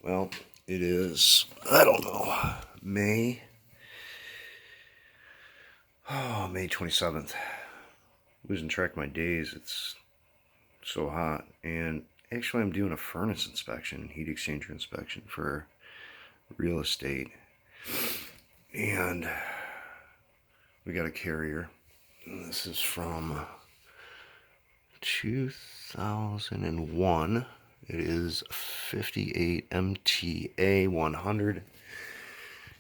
Well, it is, I don't know, May 27th. Losing track of my days. It's so hot. And actually I'm doing a furnace inspection, heat exchanger inspection for real estate. And we got a carrier. And this is from 2001. It is 58MTB100.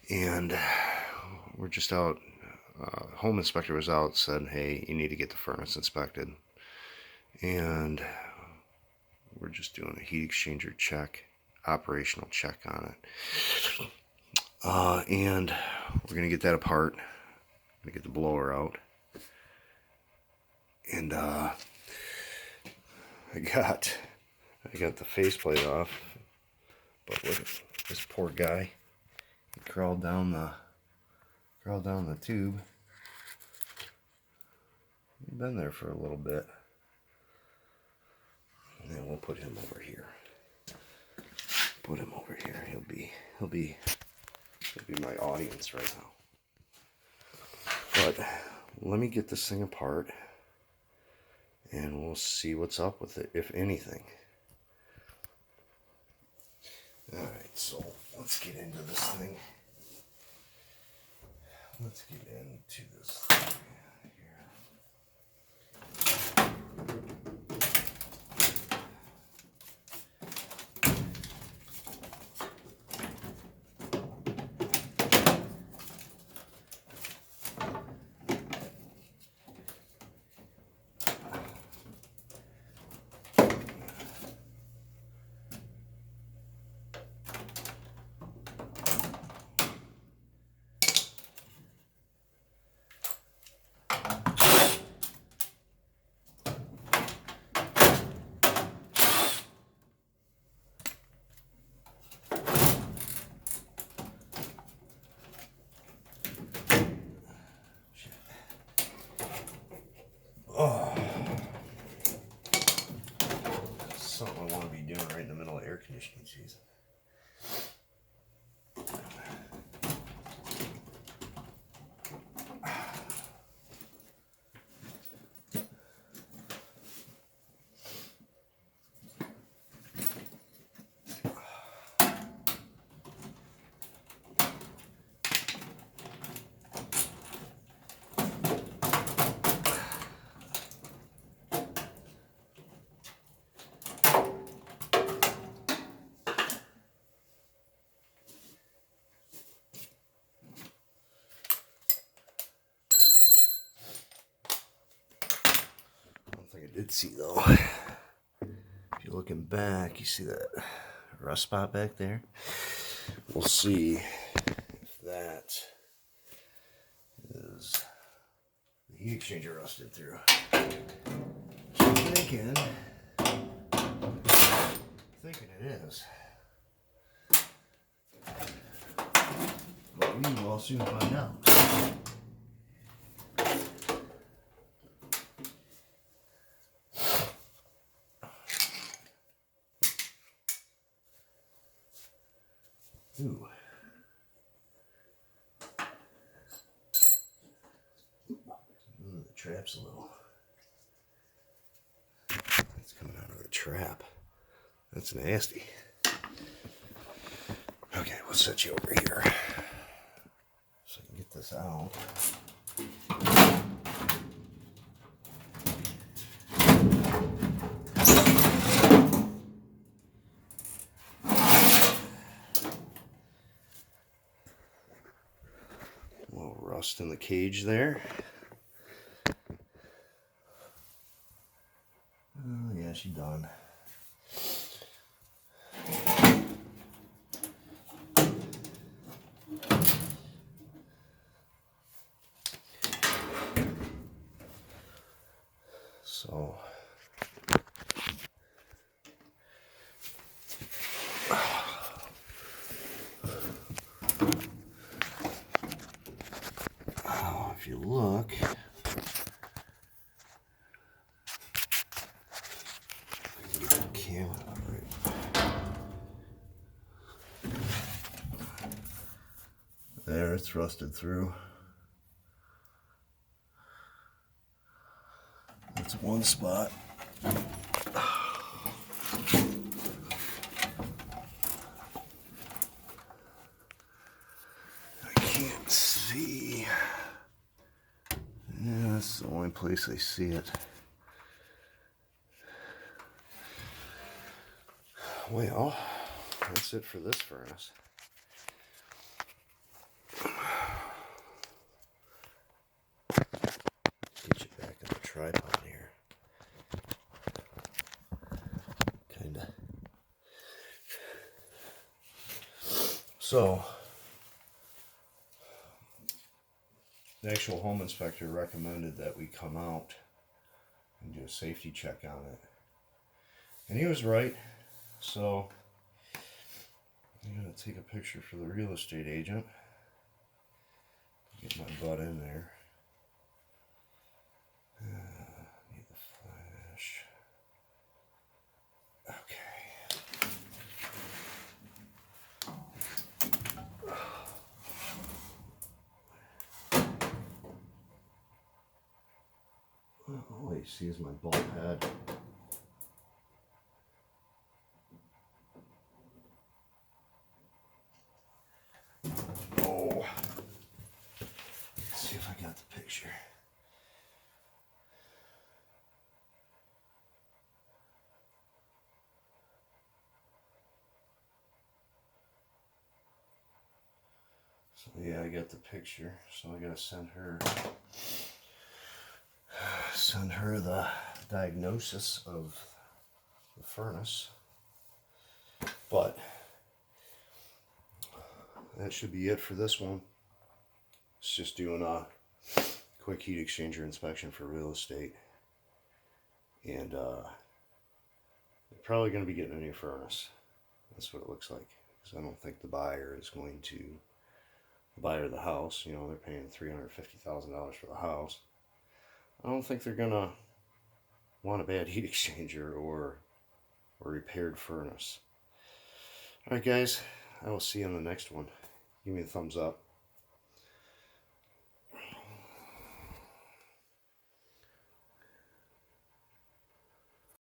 And we're just out. Home inspector was out, said, hey, you need to get the furnace inspected. And we're just doing a heat exchanger check, operational check on it. And we're going to get that apart. I'm going to get the blower out. And I got the faceplate off. But look at this poor guy. He crawled down the tube. He's been there for a little bit. And then we'll put him over here. Put him over here. He'll be my audience right now. But let me get this thing apart and we'll see what's up with it, if anything. Alright, so let's get into this thing. Let's get into this thing here. Something I want to be doing right in the middle of air conditioning season. I did see though, if you're looking back, you see that rust spot back there. We'll see if that is the heat exchanger rusted through. Thinking it is, but we will soon find out. Ooh. The trap's a little. It's coming out of the trap. That's nasty. Okay, we'll set you over here so I can get this out. Rust in the cage there. Oh yeah, she's done. So if you look, There, it's rusted through. That's one spot. I can't see. Yeah, that's the only place I see it. Well, that's it for this furnace. Get you back on the tripod here. Kinda. So, the actual home inspector recommended that we come out and do a safety check on it. And he was right. So, I'm going to take a picture for the real estate agent. Get my butt in there. Need the flash. Okay. All you see is my bulb head. Oh. Let's see if I got the picture. So yeah, I got the picture. So I gotta send her the diagnosis of the furnace. But that should be it for this one. It's just doing a quick heat exchanger inspection for real estate. And they're probably going to be getting a new furnace. That's what it looks like. Because I don't think the buyer is going to, the buyer of the house, you know, they're paying $350,000 for the house. I don't think they're going to want a bad heat exchanger or a repaired furnace. Alright guys, I will see you on the next one. Give me a thumbs up.